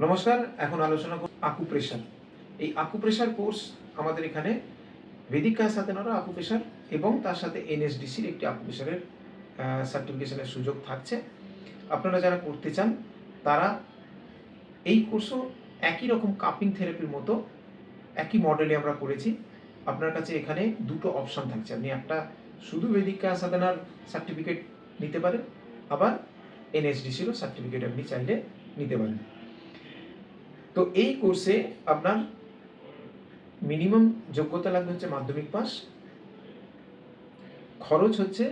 নমস্কার, এখন আলোচনা করব আকুপ্রেশার। এই আকুপ্রেশার কোর্স আমাদের এখানে ভেদিক কায়া সাধনারও আকুপ্রেশার এবং তার সাথে এনএসডিসির একটি আকুপ্রেশারের সার্টিফিকেশনের সুযোগ থাকছে। আপনারা যারা করতে চান তারা এই কোর্সও একই রকম কাপিং থেরাপির মতো একই মডেলে আমরা করেছি। আপনার কাছে এখানে দুটো অপশান থাকছে। আপনি একটা শুধু ভেদিক কায়া সাধনার সার্টিফিকেট নিতে পারেন, আবার এনএসডিসিরও সার্টিফিকেট আপনি চাইলে নিতে পারেন। তো এই কোর্সে আপনার মিনিমাম যোগ্যতা লাগবে হচ্ছে মাধ্যমিক পাস। খরচ হচ্ছে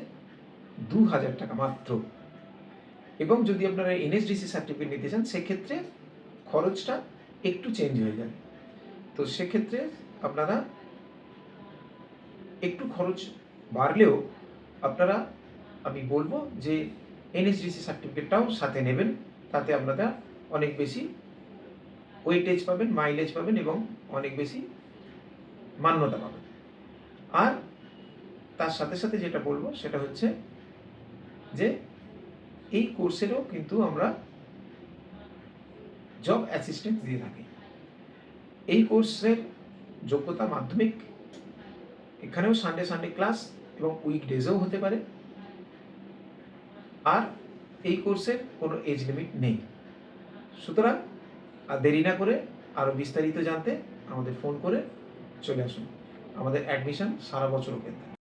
২,০০০ টাকা মাত্র। এবং যদি আপনারা এনএসডিসি সার্টিফিকেট নিতে চান সেক্ষেত্রে খরচটা একটু চেঞ্জ হয়ে যায়। তো সেক্ষেত্রে আপনারা একটু খরচ বাড়লেও আপনারা, আমি বলবো যে এনএসডিসি সার্টিফিকেটটাও সাথে নেবেন। তাতে আপনারা অনেক বেশি ওয়েটেজ পাবেন, মাইলেজ পাবেন এবং অনেক বেশি মান্যতা পাবেন। আর তার সাথে সাথে যেটা বলবো সেটা হচ্ছে যে এই কোর্সেরও কিন্তু আমরা জব অ্যাসিস্ট্যান্স দিয়ে থাকি। এই কোর্সের যোগ্যতা মাধ্যমিক, এখানেও সানডে ক্লাস এবং উইকডেজেও হতে পারে। আর এই কোর্সের কোনো এজ লিমিট নেই। সুতরাং আর দেরি না করে আরও বিস্তারিত জানতে আমাদের ফোন করে চলে আসুন। আমাদের অ্যাডমিশন সারা বছর ওপেন থাকে।